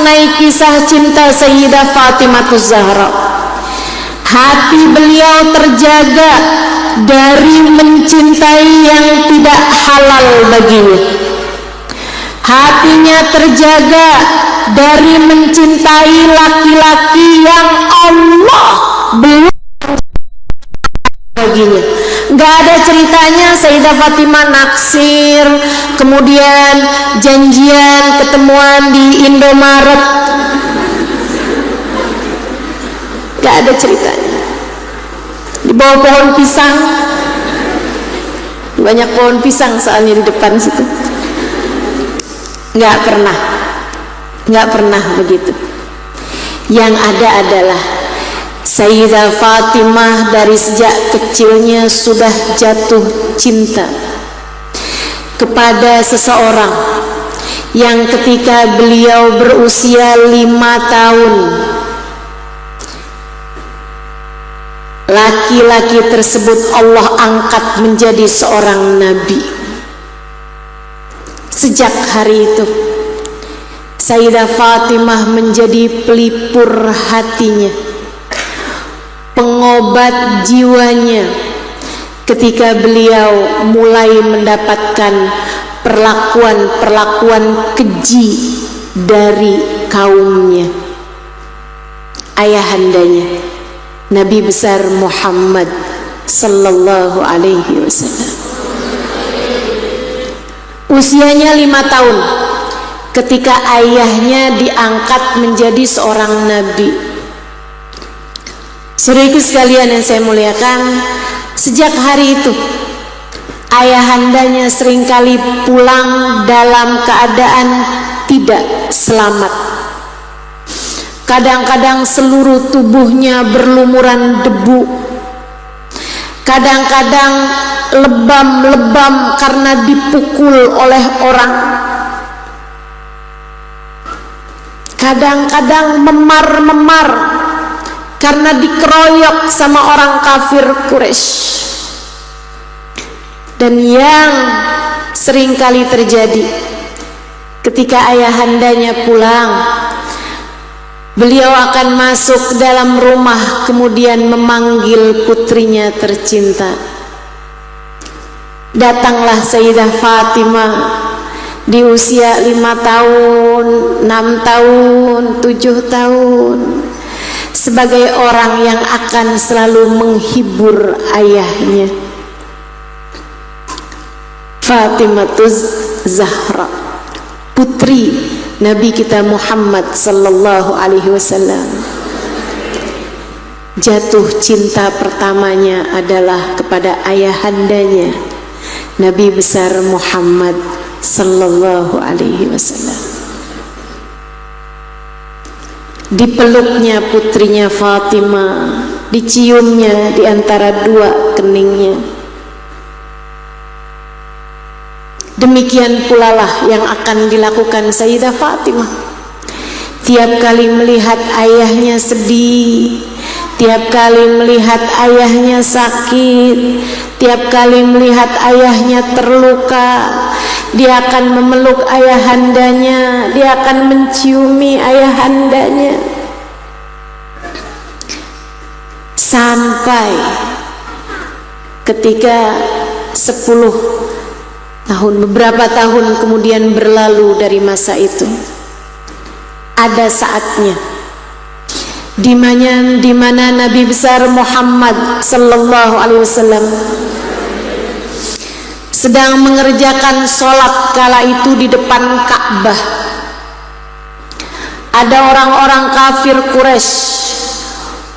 mengenai kisah cinta Sayyidah Fatimah Zahra. Hati beliau terjaga dari mencintai yang tidak halal baginya. Hatinya terjaga dari mencintai laki-laki yang Allah belum baginya. Gak ada ceritanya Sayyidah Fatimah naksir, kemudian janjian ketemuan di Indomaret. Gak ada ceritanya. Di bawah pohon pisang, banyak pohon pisang soalnya di depan situ. Gak pernah begitu. Yang ada adalah Sayyidah Fatimah dari sejak kecilnya sudah jatuh cinta kepada seseorang yang ketika beliau berusia 5 tahun, laki-laki tersebut Allah angkat menjadi seorang nabi. Sejak hari itu Sayyidah Fatimah menjadi pelipur hatinya, pengobat jiwanya ketika beliau mulai mendapatkan perlakuan-perlakuan keji dari kaumnya. Ayahandanya Nabi besar Muhammad sallallahu alaihi wasallam. Usianya 5 tahun ketika ayahnya diangkat menjadi seorang nabi. Saudaraku sekalian yang saya muliakan, sejak hari itu ayahandanya seringkali pulang dalam keadaan tidak selamat. Kadang-kadang seluruh tubuhnya berlumuran debu, kadang-kadang lebam-lebam karena dipukul oleh orang, kadang-kadang memar-memar karena dikeroyok sama orang kafir Quraisy. Dan yang seringkali terjadi ketika ayahandanya pulang, beliau akan masuk ke dalam rumah kemudian memanggil putrinya tercinta. Datanglah Sayyidah Fatimah di usia 5 tahun, 6 tahun, 7 tahun, sebagai orang yang akan selalu menghibur ayahnya. Fatimah Zahra, putri Nabi kita Muhammad sallallahu alaihi wasallam. Jatuh cinta pertamanya adalah kepada ayahandanya Nabi besar Muhammad sallallahu alaihi wasallam. Dipeluknya putrinya Fatimah, diciumnya di antara 2 keningnya. Demikian pula lah yang akan dilakukan Sayyidah Fatimah. Tiap kali melihat ayahnya sedih, tiap kali melihat ayahnya sakit, tiap kali melihat ayahnya terluka, dia akan memeluk ayahandanya, dia akan menciumi ayahandanya, sampai ketika 10 tahun, beberapa tahun kemudian berlalu dari masa itu, ada saatnya di mana Nabi besar Muhammad sallallahu alaihi wasallam sedang mengerjakan sholat kala itu di depan Ka'bah. Ada orang-orang kafir Quraisy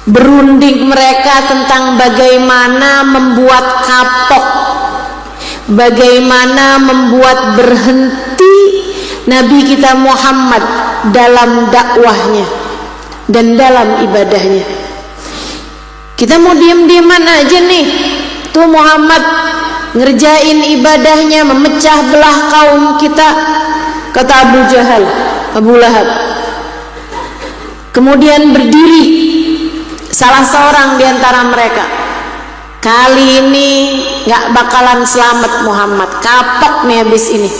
berunding mereka tentang bagaimana membuat kapok, bagaimana membuat berhenti Nabi kita Muhammad dalam dakwahnya dan dalam ibadahnya. Kita mau diam-diaman aja nih, tuh Muhammad ngerjain ibadahnya, memecah belah kaum kita, kata Abu Jahal, Abu Lahab. Kemudian berdiri salah seorang di antara mereka, kali ini gak bakalan selamat Muhammad, kapok nih habis ini,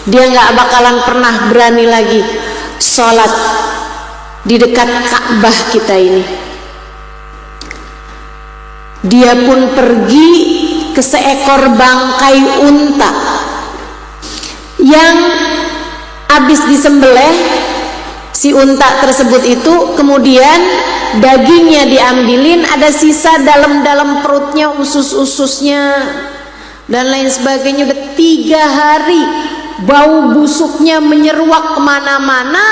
dia gak bakalan pernah berani lagi sholat di dekat Ka'bah kita ini. Dia pun pergi ke seekor bangkai unta yang habis disembelih. Si unta tersebut itu kemudian dagingnya diambilin, ada sisa dalam perutnya, usus-ususnya dan lain sebagainya. Udah 3 hari bau busuknya menyeruak kemana-mana,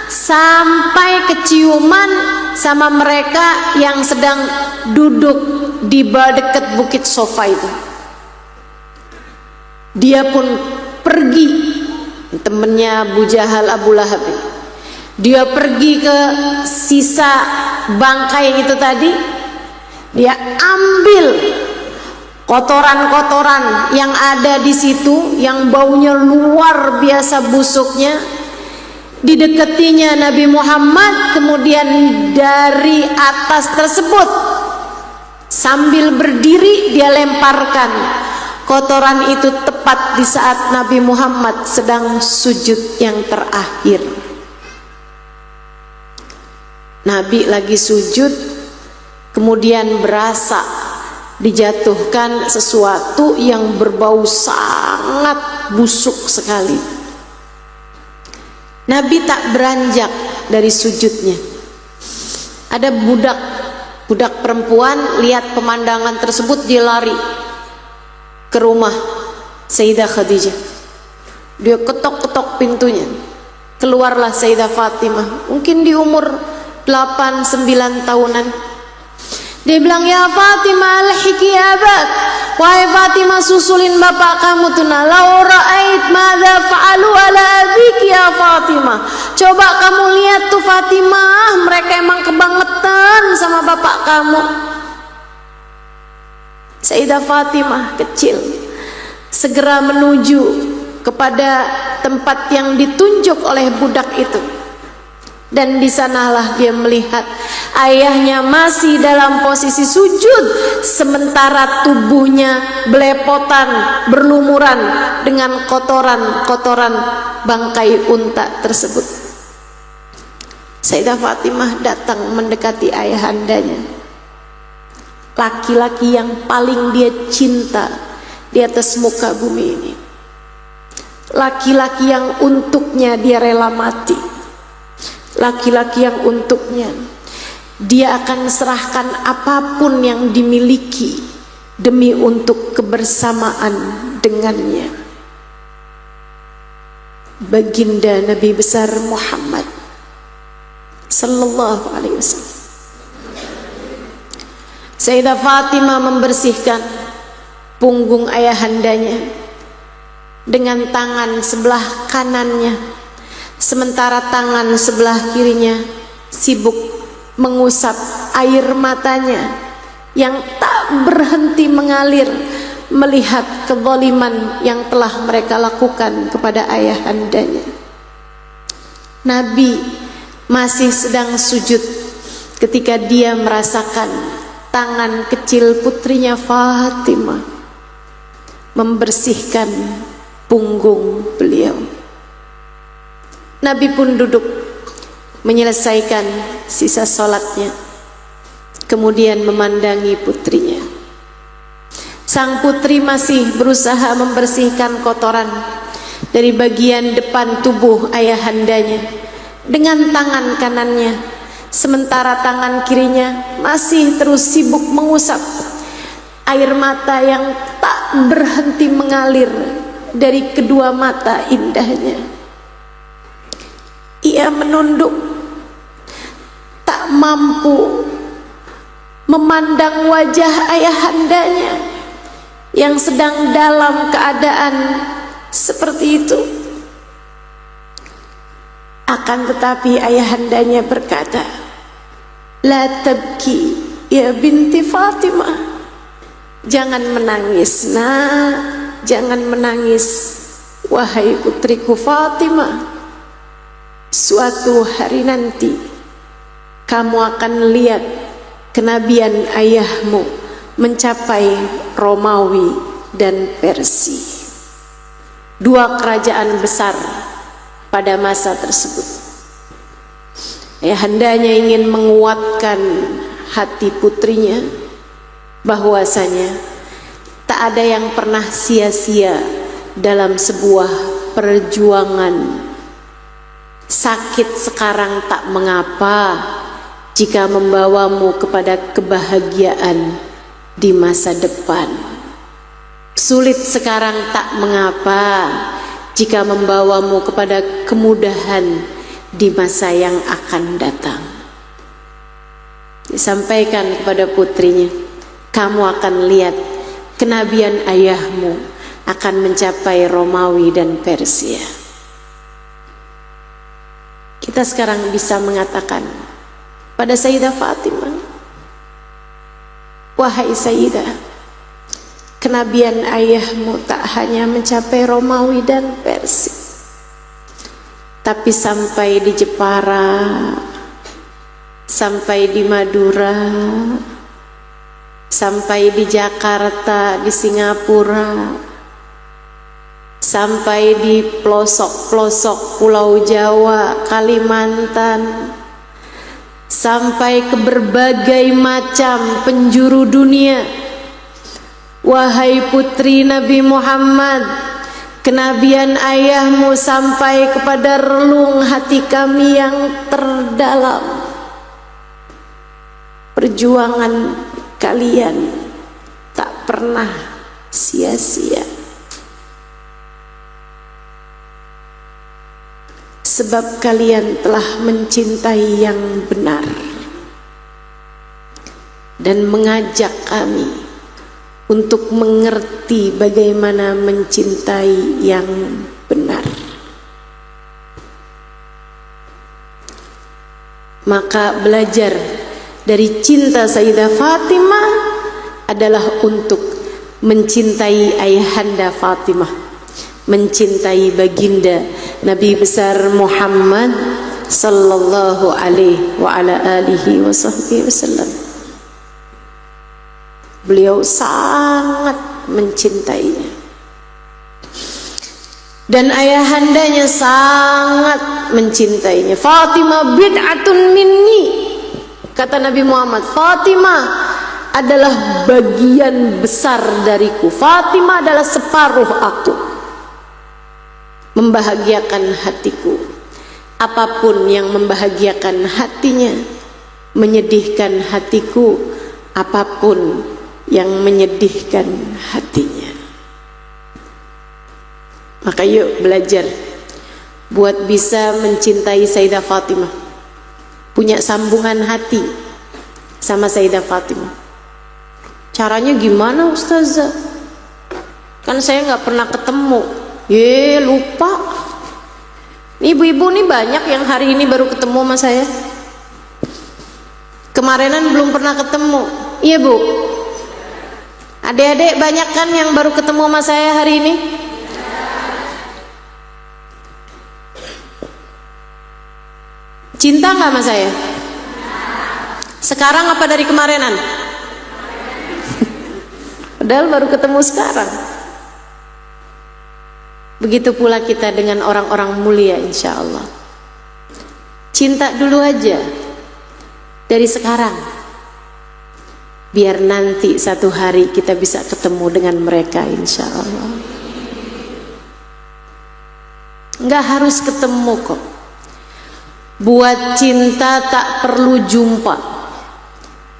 sampai keciuman sama mereka yang sedang duduk di dekat bukit Sofa itu. Dia pun pergi, temennya Abu Jahal, Abu Lahab, dia pergi ke sisa bangkai itu tadi. Dia ambil kotoran-kotoran yang ada di situ, yang baunya luar biasa busuknya, didekatinya Nabi Muhammad. Kemudian dari atas tersebut sambil berdiri dia lemparkan kotoran itu tepat di saat Nabi Muhammad sedang sujud yang terakhir. Nabi lagi sujud, kemudian berasa dijatuhkan sesuatu yang berbau sangat busuk sekali. Nabi tak beranjak dari sujudnya. Ada budak perempuan lihat pemandangan tersebut, dia lari ke rumah Sayyidah Khadijah. Dia ketok-ketok pintunya. Keluarlah Sayyidah Fatimah, mungkin di umur 8-9 tahunan. Dia bilang, "Ya Fatimah, alhiki abak." Wahai Fatimah, susulin bapak kamu tuh. Lau ra'ait madza fa'alu ala abiki ya Fatimah. Coba kamu lihat tuh Fatimah, mereka emang kebangetan sama bapak kamu. Sayyidah Fatimah kecil segera menuju kepada tempat yang ditunjuk oleh budak itu. Dan di sanalah dia melihat ayahnya masih dalam posisi sujud, sementara tubuhnya belepotan, berlumuran dengan kotoran-kotoran bangkai unta tersebut. Sayyidah Fatimah datang mendekati ayahandanya, laki-laki yang paling dia cinta di atas muka bumi ini, laki-laki yang untuknya dia rela mati, laki-laki yang untuknya dia akan serahkan apapun yang dimiliki demi untuk kebersamaan dengannya. Baginda Nabi besar Muhammad sallallahu alaihi wasallam. Sayyidah Fatimah membersihkan punggung ayahandanya dengan tangan sebelah kanannya, sementara tangan sebelah kirinya sibuk mengusap air matanya yang tak berhenti mengalir melihat kezaliman yang telah mereka lakukan kepada ayahandanya. Nabi masih sedang sujud ketika dia merasakan tangan kecil putrinya Fatimah membersihkan punggung beliau. Nabi pun duduk menyelesaikan sisa sholatnya, kemudian memandangi putrinya. Sang putri masih berusaha membersihkan kotoran dari bagian depan tubuh ayahandanya dengan tangan kanannya, sementara tangan kirinya masih terus sibuk mengusap air mata yang tak berhenti mengalir dari kedua mata indahnya. Ia menunduk, tak mampu memandang wajah ayahandanya yang sedang dalam keadaan seperti itu. Akan tetapi ayahandanya berkata, "La tabki ya binti Fatimah." Jangan menangis, nak, jangan menangis, wahai putriku Fatimah. Suatu hari nanti kamu akan lihat kenabian ayahmu mencapai Romawi dan Persia, dua kerajaan besar pada masa tersebut. Ayahandanya ingin menguatkan hati putrinya bahwasanya tak ada yang pernah sia-sia dalam sebuah perjuangan. Sakit sekarang tak mengapa jika membawamu kepada kebahagiaan di masa depan. Sulit sekarang tak mengapa jika membawamu kepada kemudahan di masa yang akan datang. Disampaikan kepada putrinya, kamu akan lihat kenabian ayahmu akan mencapai Romawi dan Persia. Kita sekarang bisa mengatakan pada Sayyidah Fatimah, wahai Sayyidah, kenabian ayahmu tak hanya mencapai Romawi dan Persia, tapi sampai di Jepara, sampai di Madura, sampai di Jakarta, di Singapura, sampai di pelosok-pelosok Pulau Jawa, Kalimantan, sampai ke berbagai macam penjuru dunia. Wahai putri Nabi Muhammad, kenabian ayahmu sampai kepada relung hati kami yang terdalam. Perjuangan kalian tak pernah sia-sia, sebab kalian telah mencintai yang benar dan mengajak kami untuk mengerti bagaimana mencintai yang benar. Maka belajar dari cinta Sayyidah Fatimah adalah untuk mencintai ayahanda Fatimah, mencintai baginda Nabi besar Muhammad sallallahu alaihi wa ala alihi wasallam. Beliau sangat mencintainya dan ayahandanya sangat mencintainya. Fatimah bid'atun minni, kata Nabi Muhammad, Fatimah adalah bagian besar dariku. Fatimah adalah separuh aku, membahagiakan hatiku. Apapun yang membahagiakan hatinya, menyedihkan hatiku, apapun yang menyedihkan hatinya. Maka yuk belajar buat bisa mencintai Sayyidah Fatimah, punya sambungan hati sama Sayyidah Fatimah. Caranya gimana Ustazah? Kan saya nggak pernah ketemu. Lupa. Ibu-ibu nih banyak yang hari ini baru ketemu sama saya. Kemarinan belum pernah ketemu. Iya Bu. Adik-adik banyak kan yang baru ketemu sama saya hari ini? Cinta nggak sama saya? Sekarang apa dari kemarinan? Padahal baru ketemu sekarang. Begitu pula kita dengan orang-orang mulia insya Allah. Cinta dulu aja dari sekarang, biar nanti satu hari kita bisa ketemu dengan mereka insya Allah. Nggak harus ketemu kok. Buat cinta tak perlu jumpa,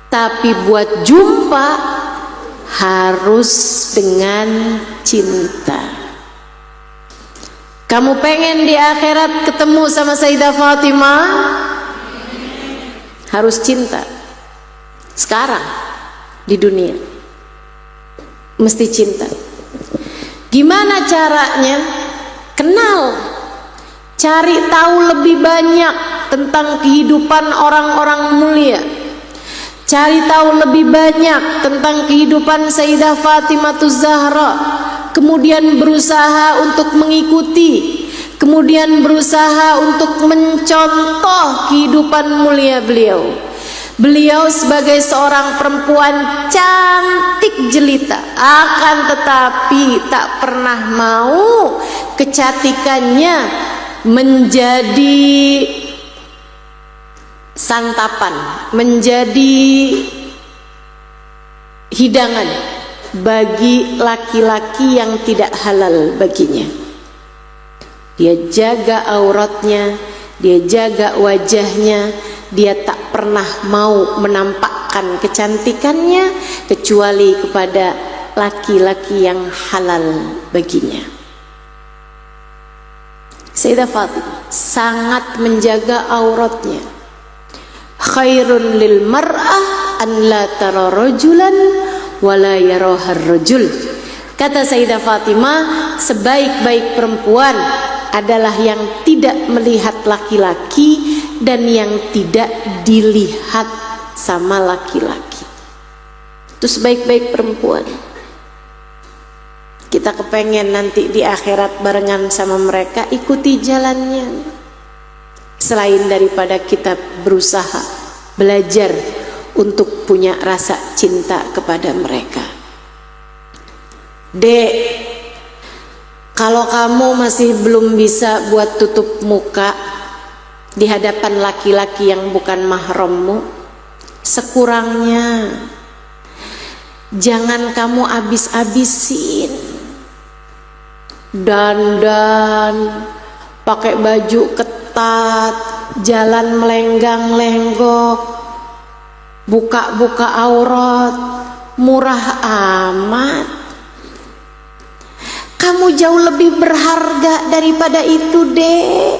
tapi buat jumpa harus dengan cinta. Kamu pengen di akhirat ketemu sama Sayyidah Fatimah? Harus cinta. Sekarang di dunia mesti cinta. Gimana caranya? Kenal, cari tahu lebih banyak tentang kehidupan orang-orang mulia, cari tahu lebih banyak tentang kehidupan Sayyidah Fatimahuz Zahra, kemudian berusaha untuk mengikuti, kemudian berusaha untuk mencontoh kehidupan mulia beliau. Beliau sebagai seorang perempuan cantik jelita, akan tetapi tak pernah mau kecantikannya menjadi santapan, menjadi hidangan bagi laki-laki yang tidak halal baginya. Dia jaga auratnya, dia jaga wajahnya, dia tak pernah mau menampakkan kecantikannya kecuali kepada laki-laki yang halal baginya. Sayyidah Fatimah sangat menjaga auratnya. Khairun lil mar'ah an la tara rajulan wala yarahar rajul. Kata Sayyidah Fatimah, sebaik-baik perempuan adalah yang tidak melihat laki-laki dan yang tidak dilihat sama laki-laki. Itu sebaik-baik perempuan. Kita kepengen nanti di akhirat barengan sama mereka, ikuti jalannya. Selain daripada kita berusaha belajar untuk punya rasa cinta kepada mereka. Dek, kalau kamu masih belum bisa buat tutup muka di hadapan laki-laki yang bukan mahrammu, sekurangnya jangan kamu abis-abisin dandan, pakai baju ketat, jalan melenggang-lenggok, buka-buka aurat, murah amat. Kamu jauh lebih berharga daripada itu, Dek.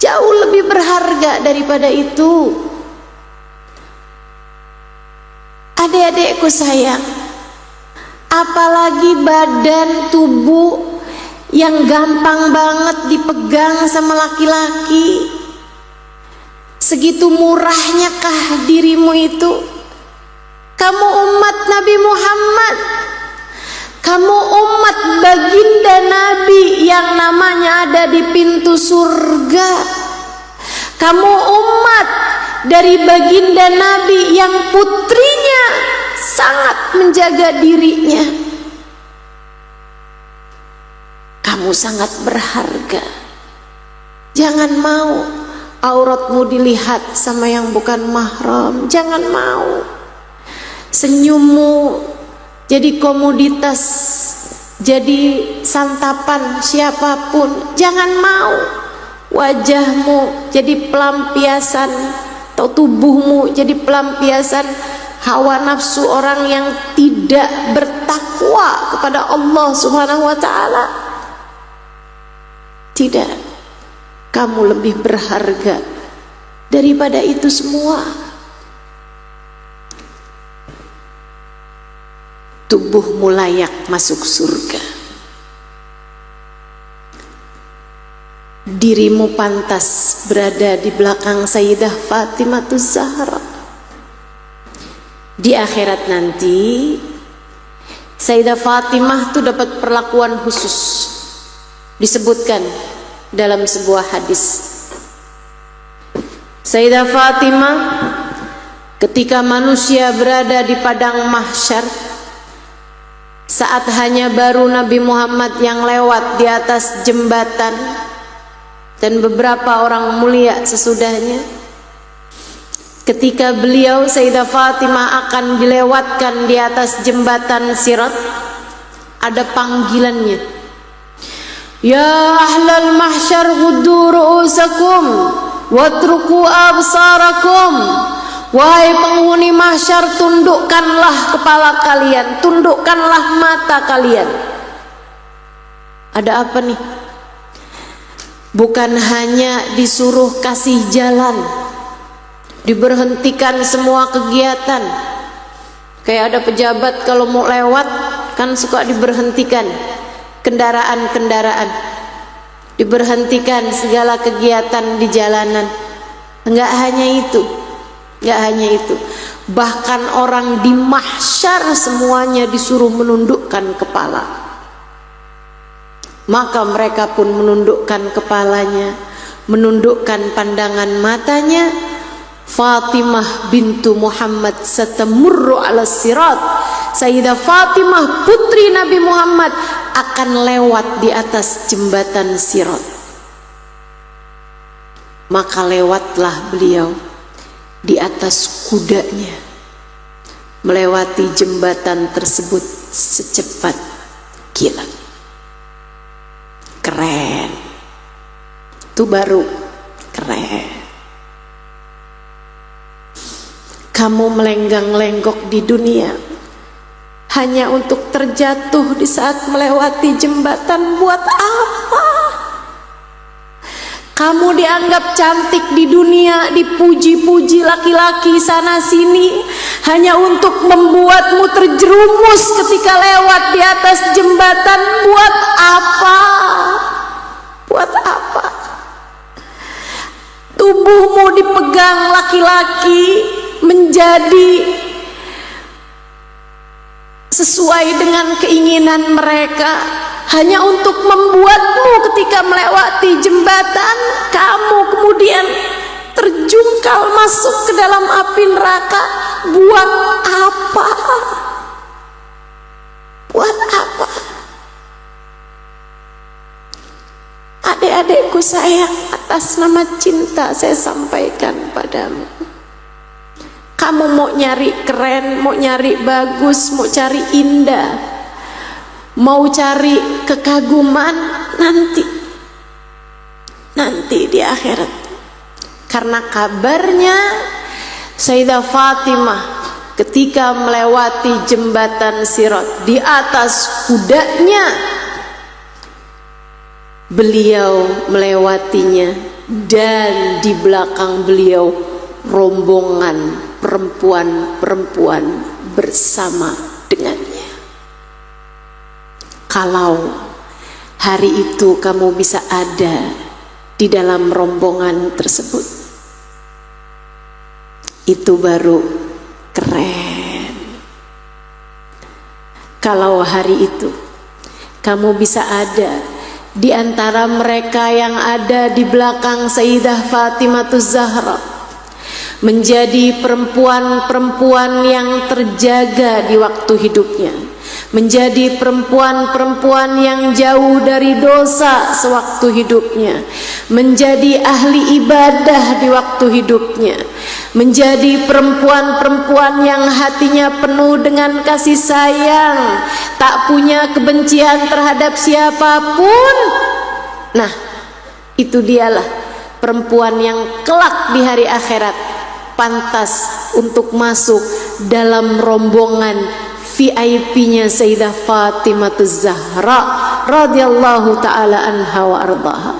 Jauh lebih berharga daripada itu. Adik-adikku sayang, apalagi badan tubuh yang gampang banget dipegang sama laki-laki. Segitu murahnya kah dirimu itu? Kamu umat Nabi Muhammad, kamu umat baginda Nabi yang namanya ada di pintu surga. Kamu umat dari baginda Nabi yang putrinya sangat menjaga dirinya. Kamu sangat berharga. Jangan mau auratmu dilihat sama yang bukan mahram. Jangan mau senyummu jadi komoditas, jadi santapan siapapun. Jangan mau wajahmu jadi pelampiasan, atau tubuhmu jadi pelampiasan hawa nafsu orang yang tidak bertakwa kepada Allah Subhanahu wa ta'ala. Tidak, kamu lebih berharga daripada itu semua. Tubuhmu layak masuk surga. Dirimu pantas berada di belakang Sayyidah Fatimah Zahra. Di akhirat nanti Sayyidah Fatimah itu dapat perlakuan khusus. Disebutkan dalam sebuah hadis, Sayyidah Fatimah ketika manusia berada di padang mahsyar, saat hanya baru Nabi Muhammad yang lewat di atas jembatan dan beberapa orang mulia sesudahnya, ketika beliau Sayyidah Fatimah akan dilewatkan di atas jembatan Sirat, ada panggilannya, ya ahlal mahsyar ghuddu ru'usakum watruku absarakum. Wahai penghuni mahsyar, tundukkanlah kepala kalian, tundukkanlah mata kalian. Ada apa nih? Bukan hanya disuruh kasih jalan, diberhentikan semua kegiatan. Kayak ada pejabat kalau mau lewat kan suka diberhentikan kendaraan-kendaraan, diberhentikan segala kegiatan di jalanan. Enggak hanya itu, enggak hanya itu, bahkan orang di mahsyar semuanya disuruh menundukkan kepala. Maka mereka pun menundukkan kepalanya, menundukkan pandangan matanya. Fatimah bintu Muhammad satamurru ala sirat. Sayyidah Fatimah putri Nabi Muhammad akan lewat di atas jembatan Sirat. Maka lewatlah beliau di atas kudanya, melewati jembatan tersebut secepat kilat. Keren. Itu baru keren. Kamu melenggang-lenggok di dunia hanya untuk terjatuh di saat melewati jembatan. Buat apa? Kamu dianggap cantik di dunia, dipuji-puji laki-laki sana sini hanya untuk membuatmu terjerumus ketika lewat di atas jembatan. Buat apa? Buat apa? Tubuhmu dipegang laki-laki menjadi sesuai dengan keinginan mereka hanya untuk membuatmu ketika melewati jembatan kamu kemudian terjungkal masuk ke dalam api neraka. Buat apa? Buat apa? Adik-adikku sayang, atas nama cinta saya sampaikan padamu. Kamu mau nyari keren, mau nyari bagus, mau cari indah, mau cari kekaguman, nanti di akhirat. Karena kabarnya Sayyidah Fatimah ketika melewati jembatan Sirat di atas kudanya, beliau melewatinya dan di belakang beliau rombongan perempuan-perempuan bersama dengannya. Kalau hari itu kamu bisa ada di dalam rombongan tersebut, itu baru keren. Kalau hari itu kamu bisa ada di antara mereka yang ada di belakang Sayyidah Fatimahuz Zahra, menjadi perempuan-perempuan yang terjaga di waktu hidupnya, menjadi perempuan-perempuan yang jauh dari dosa sewaktu hidupnya, menjadi ahli ibadah di waktu hidupnya, menjadi perempuan-perempuan yang hatinya penuh dengan kasih sayang, tak punya kebencian terhadap siapapun. Nah, itu dialah perempuan yang kelak di hari akhirat pantas untuk masuk dalam rombongan VIP-nya Sayyidah Fatimahuz Zahra radhiyallahu taala anha wa ardaha.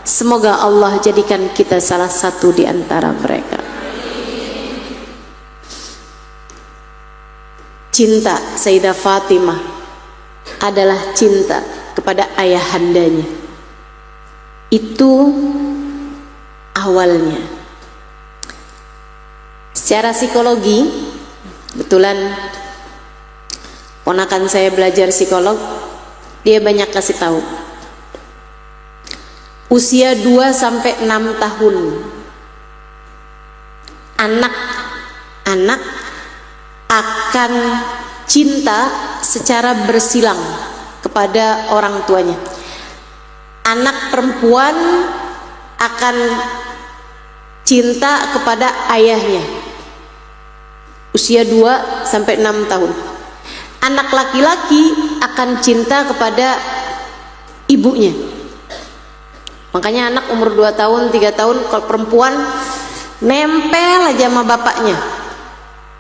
Semoga Allah jadikan kita salah satu di antara mereka. Cinta Sayyidah Fatimah adalah cinta kepada ayahandanya. Itu awalnya. Secara psikologi, kebetulan ponakan saya belajar psikolog, dia banyak kasih tahu. Usia 2-6 tahun anak akan cinta secara bersilang kepada orang tuanya. Anak perempuan akan cinta kepada ayahnya usia 2-6 tahun. Anak laki-laki akan cinta kepada ibunya. Makanya anak umur 2 tahun, 3 tahun, kalau perempuan nempel aja sama bapaknya.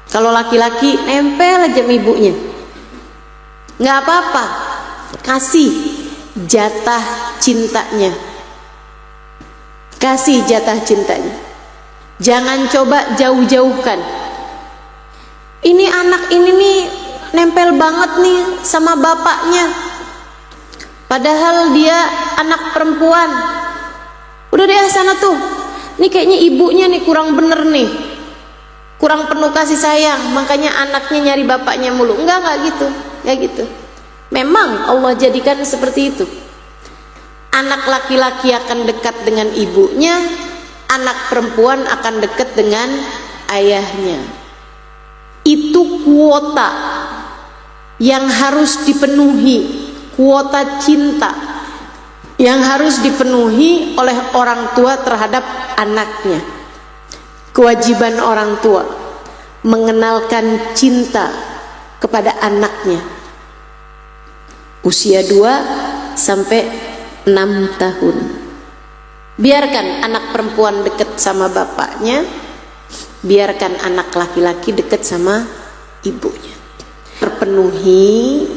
Kalau laki-laki nempel aja sama ibunya. Nggak apa-apa, kasih jatah cintanya. Kasih jatah cintanya. Jangan coba jauh-jauhkan. Ini anak ini nih nempel banget nih sama bapaknya, padahal dia anak perempuan. Udah deh sana tuh, nih kayaknya ibunya nih kurang bener nih, kurang penuh kasih sayang, makanya anaknya nyari bapaknya mulu. Enggak gitu, enggak gitu. Memang Allah jadikan seperti itu. Anak laki-laki akan dekat dengan ibunya, anak perempuan akan dekat dengan ayahnya. Itu kuota yang harus dipenuhi, kuota cinta yang harus dipenuhi oleh orang tua terhadap anaknya. Kewajiban orang tua mengenalkan cinta kepada anaknya usia 2 sampai 6 tahun. Biarkan anak perempuan dekat sama bapaknya, biarkan anak laki-laki dekat sama ibunya. Terpenuhi,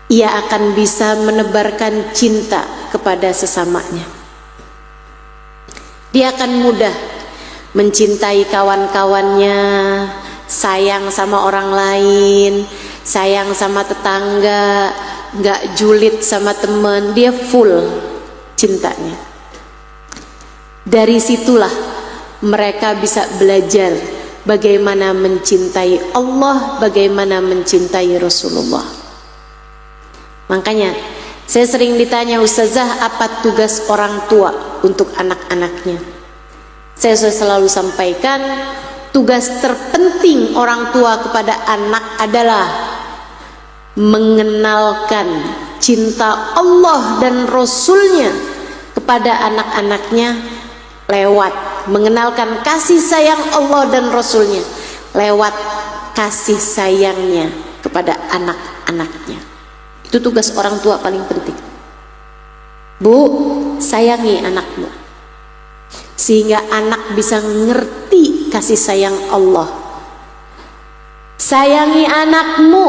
ia akan bisa menebarkan cinta kepada sesamanya. Dia akan mudah mencintai kawan-kawannya, sayang sama orang lain, sayang sama tetangga, gak julid sama teman. Dia full cintanya. Dari situlah mereka bisa belajar bagaimana mencintai Allah, bagaimana mencintai Rasulullah. Makanya saya sering ditanya, Ustazah, apa tugas orang tua untuk anak-anaknya? Saya selalu sampaikan, tugas terpenting orang tua kepada anak adalah mengenalkan cinta Allah dan Rasulnya kepada anak-anaknya lewat mengenalkan kasih sayang Allah dan Rasulnya, lewat kasih sayangnya kepada anak-anaknya. Itu tugas orang tua paling penting. Bu, sayangi anakmu sehingga anak bisa ngerti kasih sayang Allah. Sayangi anakmu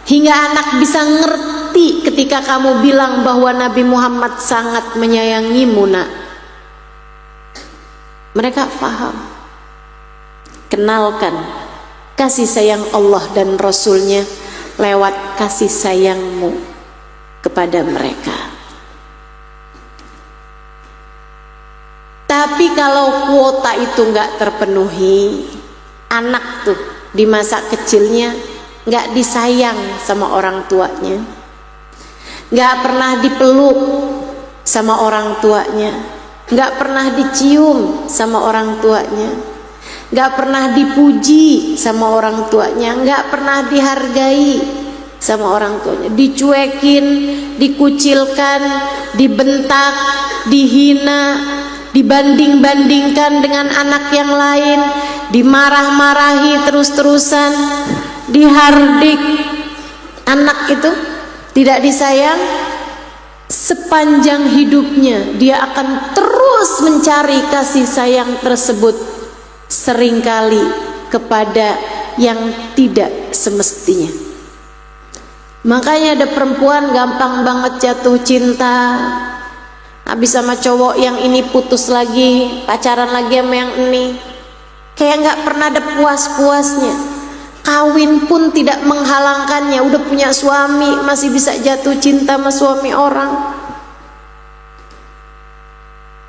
hingga anak bisa ngerti ketika kamu bilang bahwa Nabi Muhammad sangat menyayangimu, nak. Mereka faham. Kenalkan kasih sayang Allah dan Rasulnya lewat kasih sayangmu kepada mereka. Tapi kalau kuota itu nggak terpenuhi, anak tuh di masa kecilnya nggak disayang sama orang tuanya, nggak pernah dipeluk sama orang tuanya, nggak pernah dicium sama orang tuanya, nggak pernah dipuji sama orang tuanya, nggak pernah dihargai sama orang tuanya, dicuekin, dikucilkan, dibentak, dihina, dibanding-bandingkan dengan anak yang lain, dimarah-marahi terus-terusan, dihardik. Anak itu tidak disayang, sepanjang hidupnya dia akan terus mencari kasih sayang tersebut, seringkali kepada yang tidak semestinya. Makanya ada perempuan gampang banget jatuh cinta, habis sama cowok yang ini putus lagi, pacaran lagi sama yang ini, kayak nggak pernah ada puas-puasnya. Kawin pun tidak menghalangkannya, udah punya suami masih bisa jatuh cinta sama suami orang.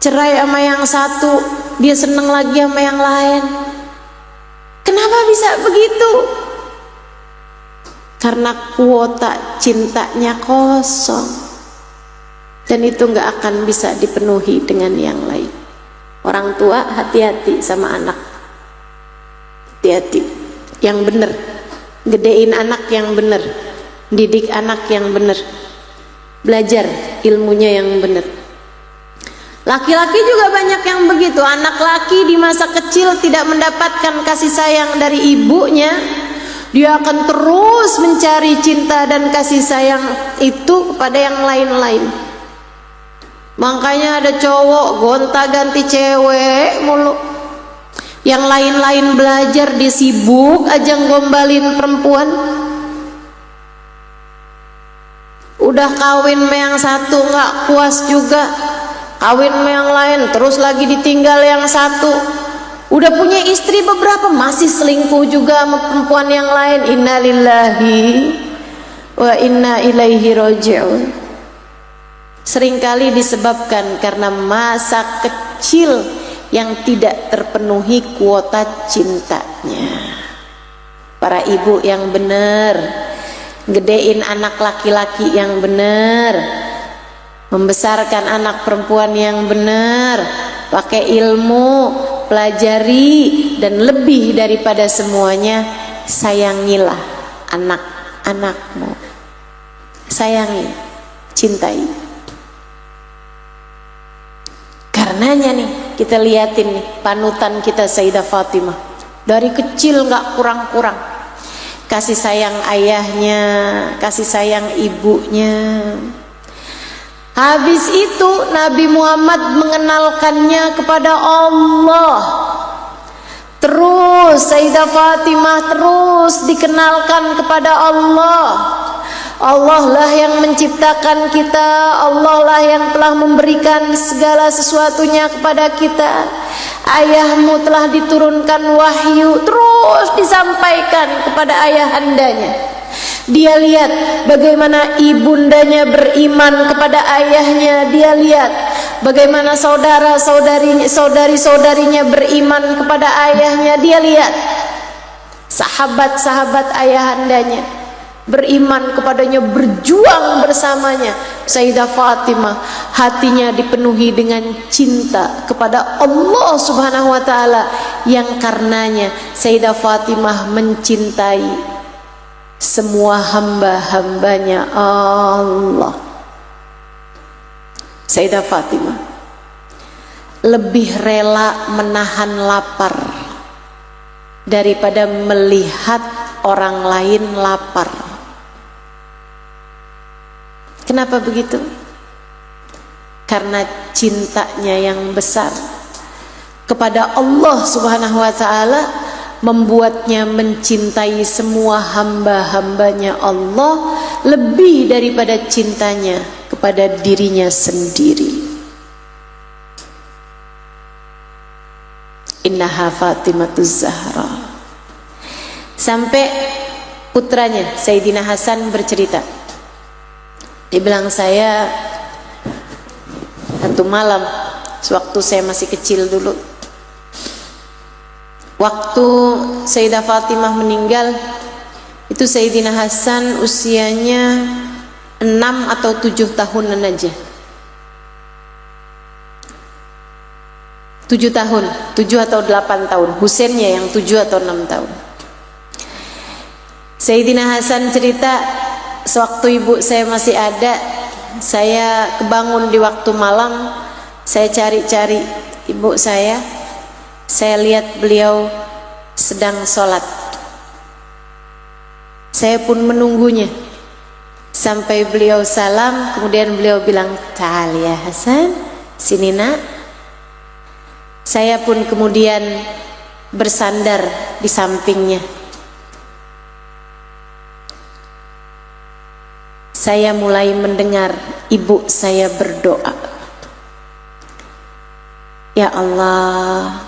Cerai sama yang satu, dia seneng lagi sama yang lain. Kenapa bisa begitu? Karena kuota cintanya kosong, dan itu nggak akan bisa dipenuhi dengan yang lain. Orang tua hati-hati sama anak, hati-hati yang benar, gedein anak yang benar, didik anak yang benar, belajar ilmunya yang benar. Laki-laki juga banyak yang begitu. Anak laki di masa kecil tidak mendapatkan kasih sayang dari ibunya, dia akan terus mencari cinta dan kasih sayang itu kepada yang lain-lain. Makanya ada cowok gonta-ganti cewek mulu, yang lain-lain belajar, dia sibuk aja ngombalin perempuan. Udah kawin sama yang satu nggak puas juga, kawin sama yang lain, terus lagi ditinggal yang satu. Udah punya istri beberapa, masih selingkuh juga sama perempuan yang lain. Innalillahi wa inna ilaihi raji'un. Seringkali disebabkan karena masa kecil yang tidak terpenuhi kuota cintanya. Para ibu yang benar, gedein anak laki-laki yang benar, membesarkan anak perempuan yang benar, pakai ilmu, pelajari, dan lebih daripada semuanya, sayangilah anak-anakmu. Sayangi, cintai. Karenanya nih kita liatin nih panutan kita Sayyidah Fatimah. Dari kecil nggak kurang-kurang. Kasih sayang ayahnya, kasih sayang ibunya. Habis itu Nabi Muhammad mengenalkannya kepada Allah. Terus Sayyidah Fatimah terus dikenalkan kepada Allah. Allah lah yang menciptakan kita, Allah lah yang telah memberikan segala sesuatunya kepada kita. Ayahmu telah diturunkan wahyu, terus disampaikan kepada ayahandanya. Dia lihat bagaimana ibundanya beriman kepada ayahnya. Dia lihat bagaimana saudari-saudarinya beriman kepada ayahnya. Dia lihat sahabat-sahabat ayahandanya beriman kepadanya, berjuang bersamanya. Sayyidah Fatimah hatinya dipenuhi dengan cinta kepada Allah Subhanahu wa taala, yang karenanya Sayyidah Fatimah mencintai semua hamba-hambanya Allah. Sayyidah Fatimah lebih rela menahan lapar daripada melihat orang lain lapar. Kenapa begitu? Karena cintanya yang besar kepada Allah Subhanahu wa taala membuatnya mencintai semua hamba-hambanya Allah lebih daripada cintanya kepada dirinya sendiri. Innaha Fatimatuz Zahra. Sampai putranya Sayyidina Hasan bercerita, dia bilang, saya satu malam sewaktu saya masih kecil dulu, waktu Sayyidah Fatimah meninggal, itu Sayyidina Hasan usianya 6 atau 7 tahunan aja. 7 tahun, 7 atau 8 tahun. Husainnya yang 7 atau 6 tahun. Sayyidina Hasan cerita, sewaktu ibu saya masih ada, saya kebangun di waktu malam, saya cari-cari ibu saya lihat beliau sedang sholat. Saya pun menunggunya sampai beliau salam, kemudian beliau bilang, "Ta'al ya Hasan, sini nak." Saya pun kemudian bersandar di sampingnya. Saya mulai mendengar ibu saya berdoa, "Ya Allah,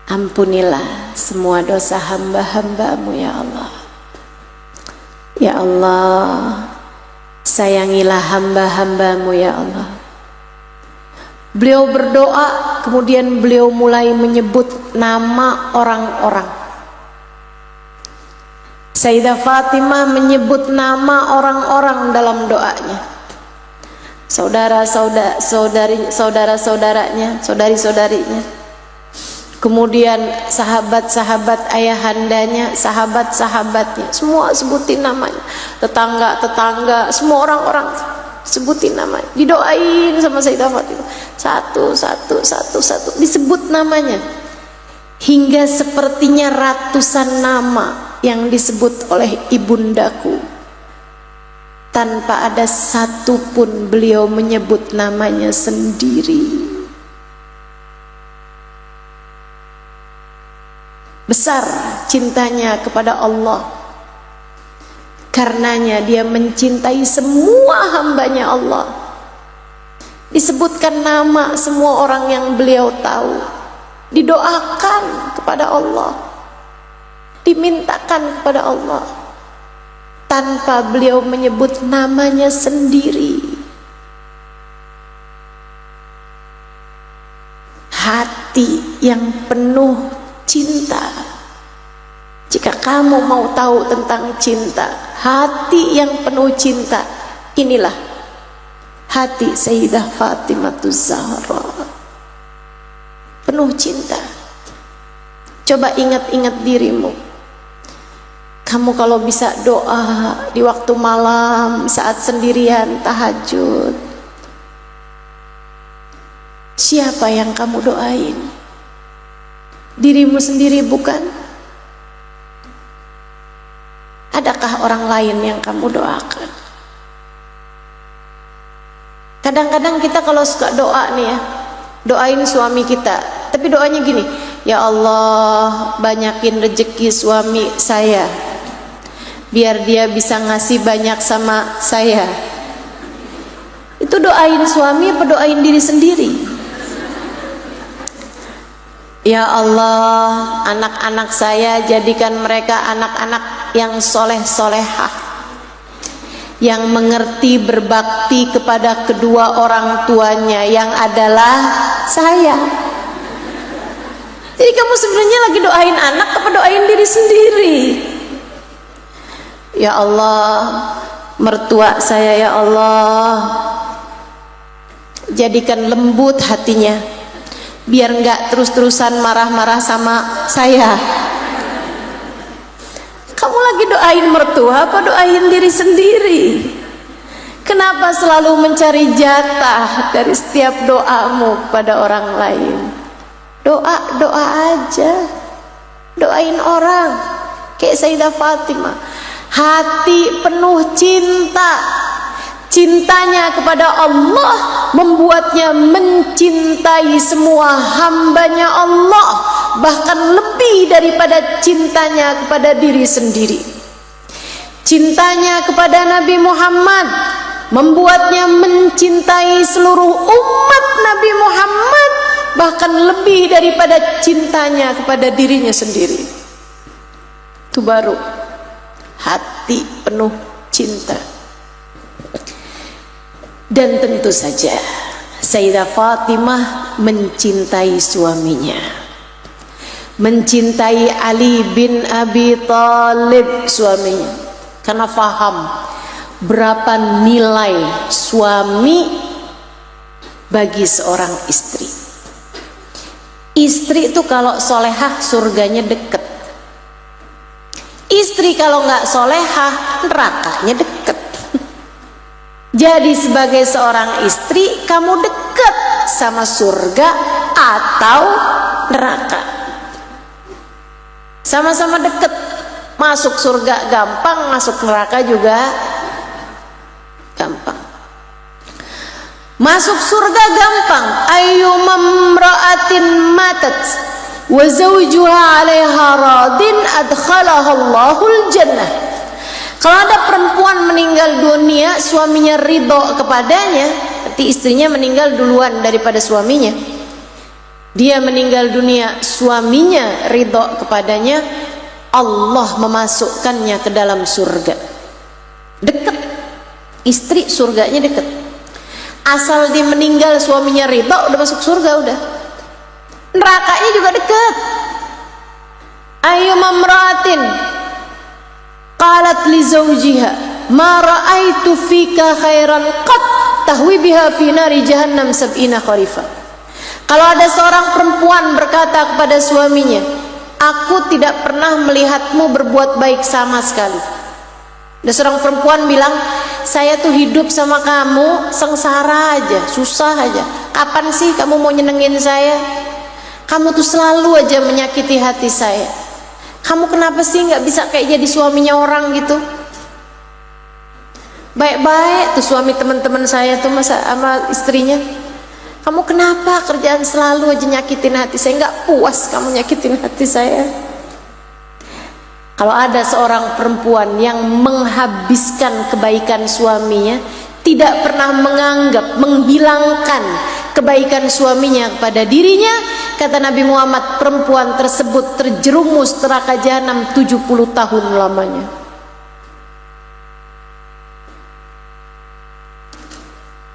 ampunilah semua dosa hamba-hambamu ya Allah. Ya Allah, sayangilah hamba-hambamu ya Allah." Beliau berdoa, kemudian beliau mulai menyebut nama orang-orang. Sayyidah Fatimah menyebut nama orang-orang dalam doanya. Saudara-saudaranya, saudari-saudarinya. Kemudian sahabat-sahabat ayahandanya, sahabat-sahabatnya, semua sebutin namanya. Tetangga-tetangga, semua orang-orang sebutin namanya. Didoain sama Sayyidah Fatimah. Satu disebut namanya. Hingga sepertinya ratusan nama yang disebut oleh ibundaku, tanpa ada satu pun beliau menyebut namanya sendiri. Besar cintanya kepada Allah, karenanya dia mencintai semua hambanya Allah. Disebutkan nama semua orang yang beliau tahu, didoakan kepada Allah, dimintakan kepada Allah, tanpa beliau menyebut namanya sendiri. Hati yang penuh cinta. Jika kamu mau tahu tentang cinta, hati yang penuh cinta, inilah hati Sayyidah Fatimatuz Zahra. Penuh cinta. Coba ingat-ingat dirimu. Kamu kalau bisa doa di waktu malam saat sendirian tahajud, Siapa yang kamu doain? Dirimu sendiri bukan? Adakah orang lain yang kamu doakan? Kadang-kadang kita kalau suka doa nih ya, doain suami kita, tapi doanya gini, ya Allah banyakin rezeki suami saya, biar dia bisa ngasih banyak sama saya. Itu doain suami apa doain diri sendiri? Ya Allah, anak-anak saya jadikan mereka anak-anak yang soleh-solehah, yang mengerti berbakti kepada kedua orang tuanya yang adalah saya. Jadi kamu sebenarnya lagi doain anak apa doain diri sendiri? Ya Allah, mertua saya ya Allah, jadikan lembut hatinya, biar enggak terus-terusan marah-marah sama saya. Kamu lagi doain mertua apa doain diri sendiri? Kenapa selalu mencari jatah dari setiap doamu kepada orang lain? Doa aja, doain orang. Kayak Sayyidah Fatimah, hati penuh cinta. Cintanya kepada Allah membuatnya mencintai semua hambanya Allah, bahkan lebih daripada cintanya kepada diri sendiri. Cintanya kepada Nabi Muhammad membuatnya mencintai seluruh umat Nabi Muhammad, bahkan lebih daripada cintanya kepada dirinya sendiri. Itu baru hati penuh cinta. Dan tentu saja Sayyidah Fatimah mencintai suaminya, mencintai Ali bin Abi Thalib suaminya, karena faham berapa nilai suami bagi seorang istri. Istri itu kalau solehah surganya deket. Istri kalau nggak solehah nerakanya deket. Jadi sebagai seorang istri kamu dekat sama surga atau neraka. Sama-sama dekat. Masuk surga gampang, masuk neraka juga gampang. Masuk surga gampang. Ayyumamra'atin matat wa zawjuha 'alaiha radin adkhalaha Allahul jannah. Kalau ada perempuan meninggal dunia, suaminya ridho kepadanya, berarti istrinya meninggal duluan daripada suaminya. Dia meninggal dunia, suaminya ridho kepadanya, Allah memasukkannya ke dalam surga. Deket, istri surganya deket. Asal dia meninggal suaminya ridho, udah masuk surga udah. Nerakanya juga deket. Ayyumamra'atin qalat li zawjiha ma ra'aitu fika khairan qat tahwi biha fi nari jahannam sab'ina kharifa. Kalau ada seorang perempuan berkata kepada suaminya, aku tidak pernah melihatmu berbuat baik sama sekali. Ada seorang perempuan bilang, saya tuh hidup sama kamu sengsara aja, susah aja. Kapan sih kamu mau nyenengin saya? Kamu tuh selalu aja menyakiti hati saya. Kamu kenapa sih nggak bisa kayak jadi suaminya orang gitu? Baik-baik tuh suami teman-teman saya tuh masa sama istrinya. Kamu kenapa kerjaan selalu aja nyakitin hati saya? Nggak puas kamu nyakitin hati saya. Kalau ada seorang perempuan yang menghabiskan kebaikan suaminya, tidak pernah menganggap, menghilangkan kebaikan suaminya kepada dirinya, kata Nabi Muhammad, perempuan tersebut terjerumus neraka jahanam 70 tahun lamanya.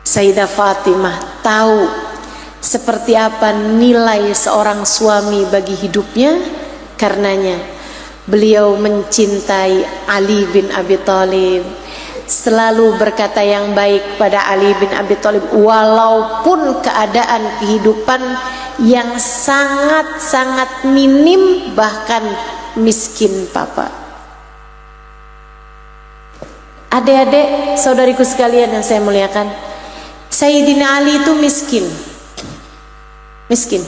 Sayyidah Fatimah tahu seperti apa nilai seorang suami bagi hidupnya, karenanya beliau mencintai Ali bin Abi Thalib, selalu berkata yang baik pada Ali bin Abi Thalib walaupun keadaan kehidupan yang sangat-sangat minim, bahkan miskin papa. Adik-adik, saudariku sekalian yang saya muliakan, Sayyidina Ali itu miskin. miskin.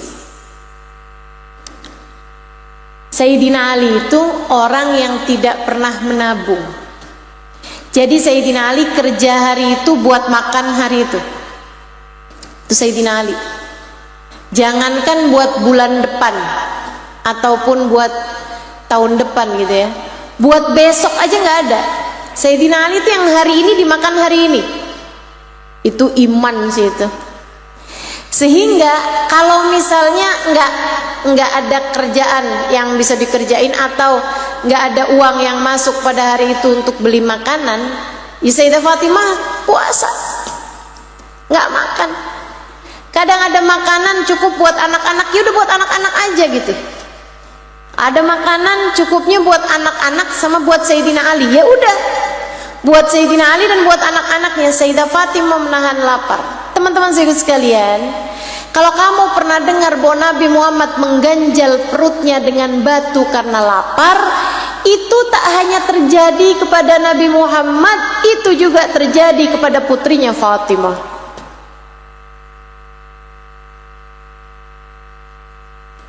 Sayyidina Ali itu orang yang tidak pernah menabung. Jadi Sayyidina Ali kerja hari itu buat makan hari itu. Itu Sayyidina Ali. Jangankan buat bulan depan ataupun buat tahun depan gitu ya, buat besok aja nggak ada. Sayyidina Ali itu yang hari ini dimakan hari ini. Itu iman sih itu. Sehingga kalau misalnya nggak ada kerjaan yang bisa dikerjain atau nggak ada uang yang masuk pada hari itu untuk beli makanan, ya Sayyidah Fatimah puasa, nggak makan. Kadang ada makanan cukup buat anak-anak, ya udah buat anak-anak aja gitu. Ada makanan cukupnya buat anak-anak sama buat Sayyidina Ali, ya udah buat Sayyidina Ali dan buat anak-anaknya. Sayyidah Fatimah menahan lapar. Teman-teman sahabat sekalian, kalau kamu pernah dengar bahwa Nabi Muhammad mengganjal perutnya dengan batu karena lapar, itu tak hanya terjadi kepada Nabi Muhammad, itu juga terjadi kepada putrinya Fatimah.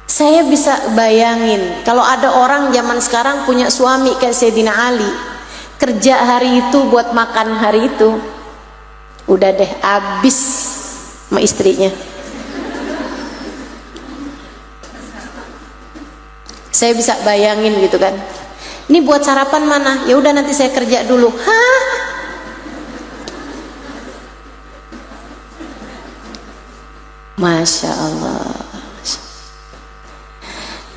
Saya bisa bayangin kalau ada orang zaman sekarang punya suami kayak Sayyidina Ali, kerja hari itu buat makan hari itu, udah deh habis sama istrinya. Saya bisa bayangin gitu kan. Ini buat sarapan mana? Ya udah nanti saya kerja dulu. Hah? Masya Allah.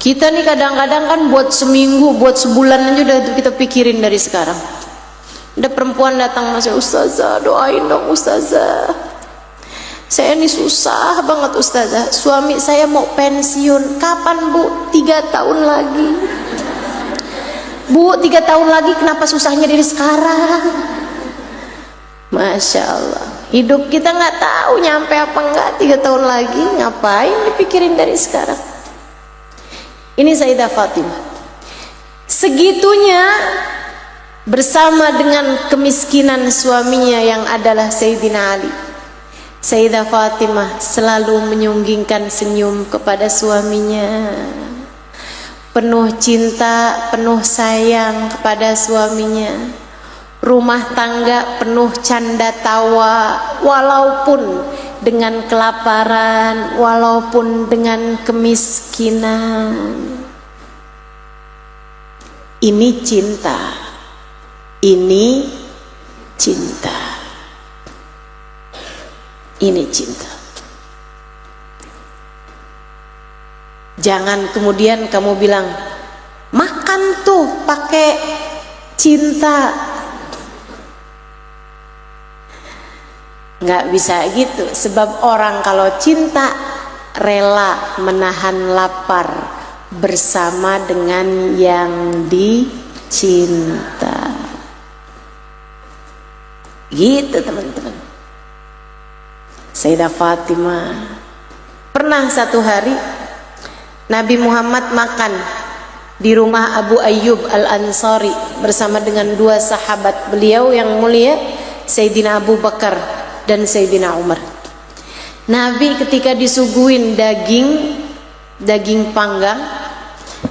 Kita nih kadang-kadang kan buat seminggu, buat sebulan aja udah kita pikirin dari sekarang. Ada perempuan datang, masih ustazah doain dong ustazah. Saya ini susah banget ustazah. Suami saya mau pensiun. Kapan bu? 3 tahun lagi. Bu 3 tahun lagi, kenapa susahnya dari sekarang? Masya Allah. Hidup kita nggak tahu nyampe apa enggak 3 tahun lagi. Ngapain dipikirin dari sekarang? Ini Sayyidah Fatimah. Segitunya bersama dengan kemiskinan suaminya yang adalah Sayyidina Ali. Sayyidah Fatimah selalu menyunggingkan senyum kepada suaminya. Penuh cinta, penuh sayang kepada suaminya. Rumah tangga penuh canda tawa, walaupun dengan kelaparan, walaupun dengan kemiskinan. Ini cinta. Ini cinta. Ini cinta. Jangan kemudian kamu bilang, makan tuh pakai cinta. Nggak bisa gitu, sebab orang kalau cinta rela menahan lapar bersama dengan yang dicinta. Gitu teman-teman. Sayyidah Fatimah pernah satu hari Nabi Muhammad makan di rumah Abu Ayyub Al-Ansari bersama dengan 2 sahabat beliau yang mulia, Sayyidina Abu Bakar dan Sayyidina Umar. Nabi ketika disuguhin daging panggang,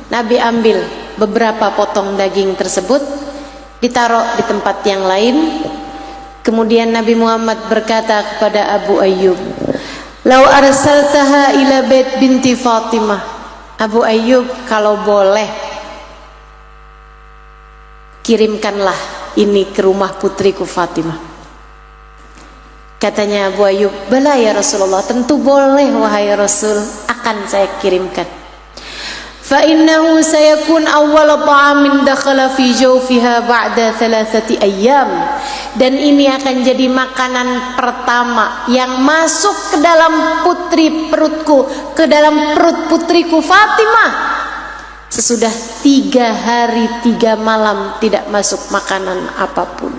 Nabi ambil beberapa potong daging tersebut, ditaruh di tempat yang lain. Kemudian Nabi Muhammad berkata kepada Abu Ayyub, "Lau arsaltaha ila bait binti Fatimah." Abu Ayyub, kalau boleh kirimkanlah ini ke rumah putriku Fatimah. Katanya Abu Ayyub, "Bala ya Rasulullah, tentu boleh wahai Rasul, akan saya kirimkan. Fa innahu sayakun awwal ta'amin dakhala fi jawfiha ba'da 3 ayyam." Dan ini akan jadi makanan pertama yang masuk ke dalam perutku, ke dalam perut putriku Fatimah sesudah 3 hari 3 malam tidak masuk makanan apapun.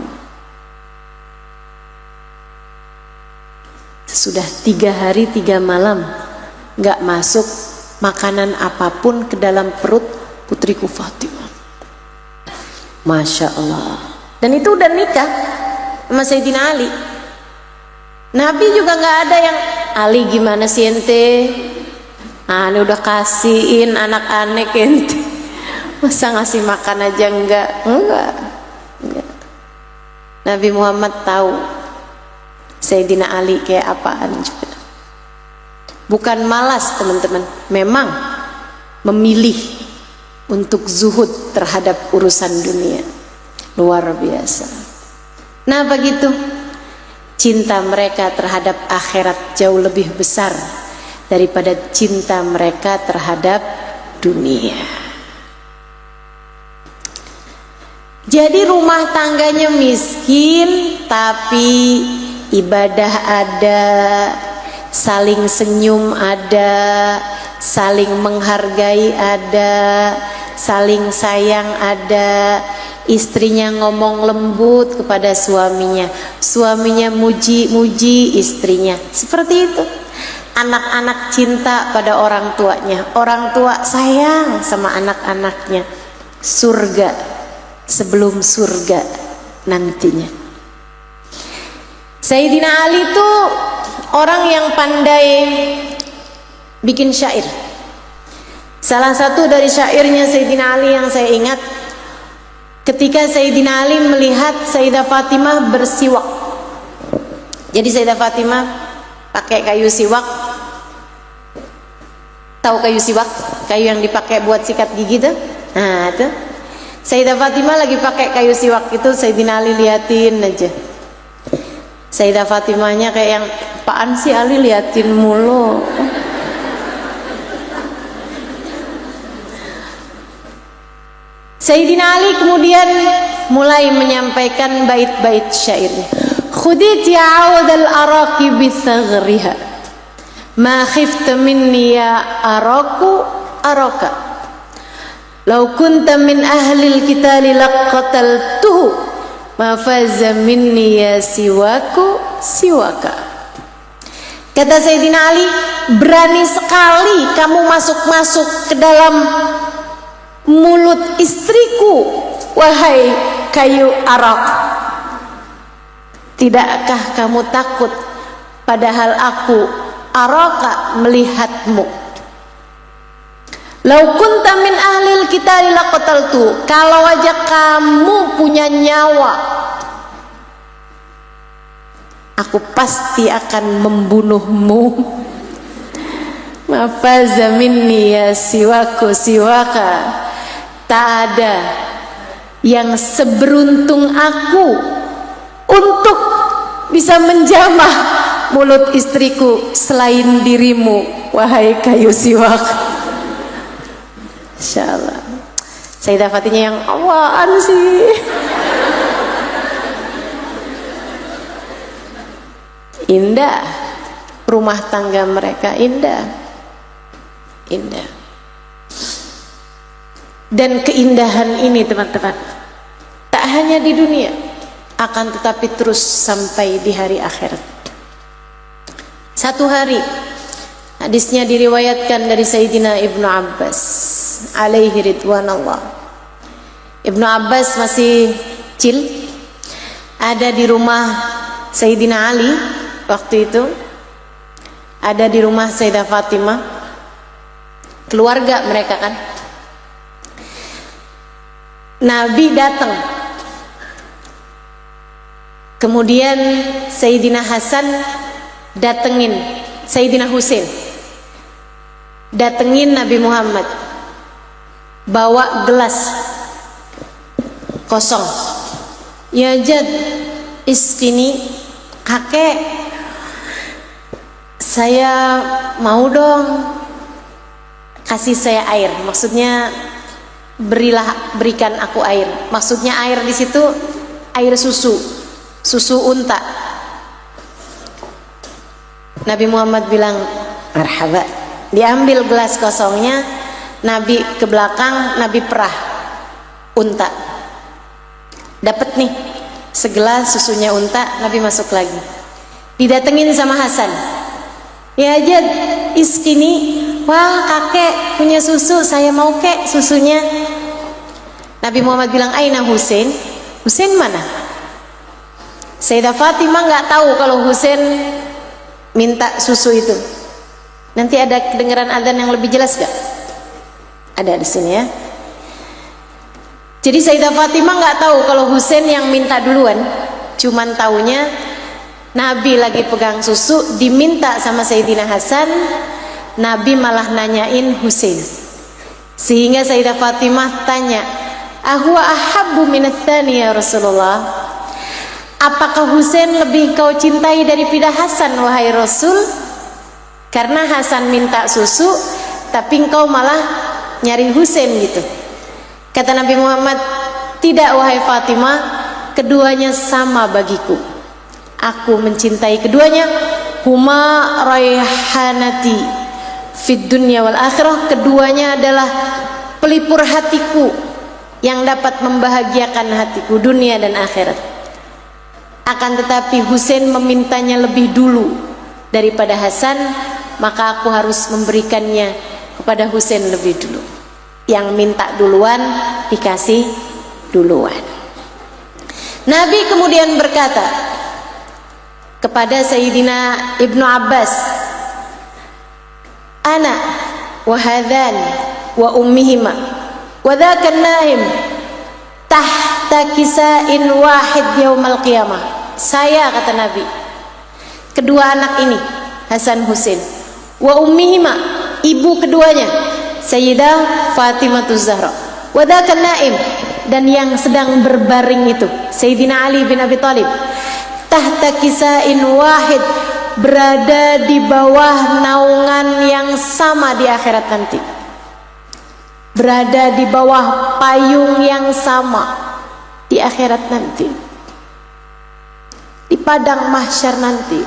Sudah 3 hari 3 malam nggak masuk makanan apapun ke dalam perut putriku Fatimah. Masya Allah. Dan itu udah nikah sama Sayyidina Ali. Nabi juga nggak ada yang, "Ali gimana sih ente? Ini udah kasihin anak aneh ente, masa ngasih makan aja enggak. Nabi Muhammad tahu Sayyidina Ali kayak apaan juga. Bukan malas teman-teman, memang memilih untuk zuhud terhadap urusan dunia. Luar biasa. Nah begitu, cinta mereka terhadap akhirat jauh lebih besar daripada cinta mereka terhadap dunia. Jadi rumah tangganya miskin tapi ibadah ada, saling senyum ada, saling menghargai ada, saling sayang ada. Istrinya ngomong lembut kepada suaminya, suaminya muji-muji istrinya. Seperti itu. Anak-anak cinta pada orang tuanya, orang tua sayang sama anak-anaknya. Surga sebelum surga nantinya. Sayyidina Ali itu orang yang pandai bikin syair. Salah satu dari syairnya Sayyidina Ali yang saya ingat, ketika Sayyidina Ali melihat Sayyidah Fatimah bersiwak. Jadi Sayyidah Fatimah pakai kayu siwak. Tahu kayu siwak? Kayu yang dipakai buat sikat gigi tuh. Nah, itu. Sayyidah Fatimah lagi pakai kayu siwak itu, Sayyidina Ali liatin aja. Sayyidah Fatimahnya kayak yang, apaan sih Ali liatin mulu. Sayyidina Ali kemudian mulai menyampaikan bait-bait syairnya. Khuditi awdal araqi bithaghriha, ma khifta minni ya araku araka, law kunta min ahlil qitali laqataltuhu, ma faza minni ya siwaku siwaka. Kata Sayyidina Ali, berani sekali kamu masuk-masuk ke dalam mulut istriku, wahai kayu arak. Tidakkah kamu takut padahal aku araka melihatmu? Lau kunta min ahlil qitali laqataltu, kalau aja kamu punya nyawa, aku pasti akan membunuhmu. Mafaza minni ya siwaku siwaka, tak ada yang seberuntung aku untuk bisa menjamah mulut istriku selain dirimu, wahai kayu siwak. Insyaallah. Sayyidah Fatimah yang apaan sih? Indah rumah tangga mereka, indah. Indah. Dan keindahan ini teman-teman tak hanya di dunia, akan tetapi terus sampai di hari akhirat. Satu hari, hadisnya diriwayatkan dari Sayyidina Ibnu Abbas alaihi ridwanallah. Ibnu Abbas masih kecil, ada di rumah Sayyidina Ali waktu itu, ada di rumah Sayyidah Fatimah, keluarga mereka kan. Nabi datang, kemudian Sayyidina Hasan datengin Sayyidina Husain, datengin Nabi Muhammad, bawa gelas kosong. Ya Jad, istini kakek, saya mau dong kasih saya air, maksudnya berikan aku air, maksudnya air di situ air susu unta. Nabi Muhammad bilang marhaba, diambil gelas kosongnya, Nabi ke belakang, Nabi perah unta, dapat nih segelas susunya unta, Nabi masuk lagi, didatengin sama Hasan. Ya Jad, iskini, wah kakek punya susu, saya mau kek susunya. Nabi Muhammad bilang, aina Husain? Husain mana? Sayyidah Fatimah nggak tahu kalau Husain minta susu itu. Nanti ada kedengaran adzan yang lebih jelas gak? Ada di sini ya. Jadi Sayyidah Fatimah nggak tahu kalau Husain yang minta duluan, cuman taunya Nabi lagi pegang susu, diminta sama Sayyidina Hasan, Nabi malah nanyain Husain. Sehingga Sayyidah Fatimah tanya, "Ahwa ahabbu minats tsani ya Rasulullah?" Apakah Husain lebih kau cintai daripada Hasan wahai Rasul? Karena Hasan minta susu, tapi engkau malah nyari Husain gitu. Kata Nabi Muhammad, "Tidak wahai Fatimah, keduanya sama bagiku. Aku mencintai keduanya. Huma raihanati fid dunya wal akhirah." Keduanya adalah pelipur hatiku yang dapat membahagiakan hatiku dunia dan akhirat. Akan tetapi Husain memintanya lebih dulu daripada Hasan, maka aku harus memberikannya kepada Husain lebih dulu. Yang minta duluan dikasih duluan. Nabi kemudian berkata kepada Sayyidina Ibnu Abbas, "Ana wa hadhan wa ummihima wa dzaka naim tahta kisa'in wahid yaumal qiyamah." Saya, kata Nabi, kedua anak ini, Hasan Husain, wa ummihima, ibu keduanya, Sayyidah Fatimahuz Zahra, wa dzaka naim, dan yang sedang berbaring itu Sayyidina Ali bin Abi Thalib, tahta kisa'in wahid, berada di bawah naungan yang sama di akhirat nanti, berada di bawah payung yang sama di akhirat nanti. Di padang mahsyar nanti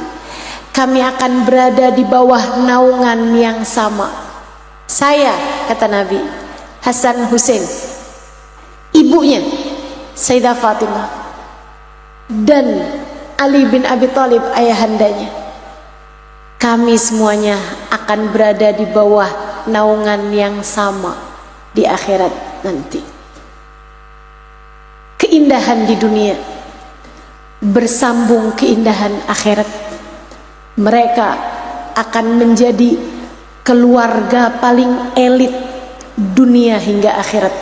kami akan berada di bawah naungan yang sama. Saya, kata Nabi, Hasan Husain, ibunya Sayyidah Fatimah, dan Ali bin Abi Thalib ayahandanya, kami semuanya akan berada di bawah naungan yang sama di akhirat nanti. Keindahan di dunia bersambung keindahan akhirat. Mereka akan menjadi keluarga paling elit dunia hingga akhirat,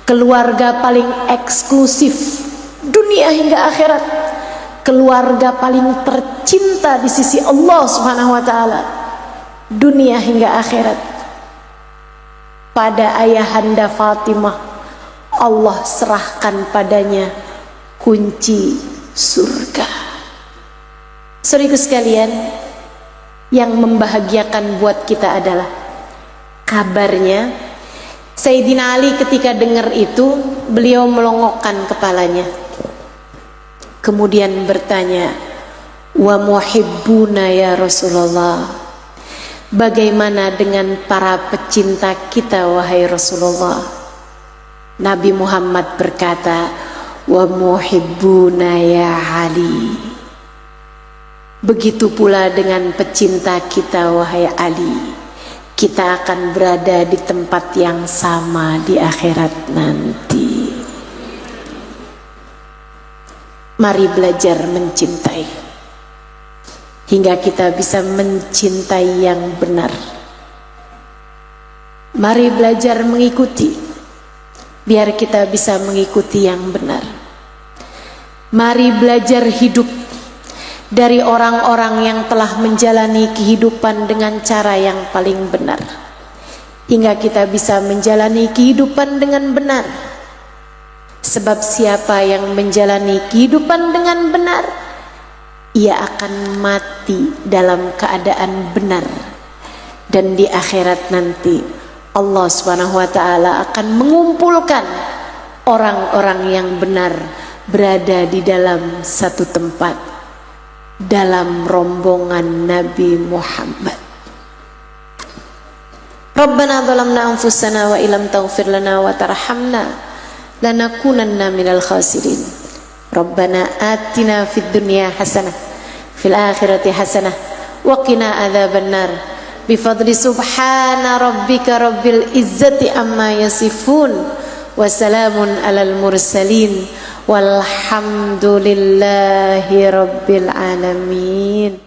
keluarga paling eksklusif dunia hingga akhirat, keluarga paling tercinta di sisi Allah Subhanahu wa taala dunia hingga akhirat. Pada ayahanda Fatimah Allah serahkan padanya kunci surga. Saudaraku sekalian, yang membahagiakan buat kita adalah kabarnya Sayyidina Ali ketika dengar itu, beliau melongokkan kepalanya, kemudian bertanya, "Wa muhibbuna ya Rasulullah, bagaimana dengan para pecinta kita wahai Rasulullah?" Nabi Muhammad berkata, "Wa muhibbuna ya Ali, begitu pula dengan pecinta kita wahai Ali, kita akan berada di tempat yang sama di akhirat nanti." Mari belajar mencintai hingga kita bisa mencintai yang benar. Mari belajar mengikuti biar kita bisa mengikuti yang benar. Mari belajar hidup dari orang-orang yang telah menjalani kehidupan dengan cara yang paling benar, hingga kita bisa menjalani kehidupan dengan benar. Sebab siapa yang menjalani kehidupan dengan benar, ia akan mati dalam keadaan benar, dan di akhirat nanti Allah Subhanahu wa taala akan mengumpulkan orang-orang yang benar berada di dalam satu tempat, dalam rombongan Nabi Muhammad. Rabbana zalamna anfusana wa illam taghfir lana wa tarhamna lanakunanna minal khasirin. Rabbana atina fid dunya hasanah fil akhirati hasanah wa qina adzabannar. Bifadli subhana rabbika rabbil izzati amma yasifun wa salamun alal mursalin walhamdulillahi rabbil alamin.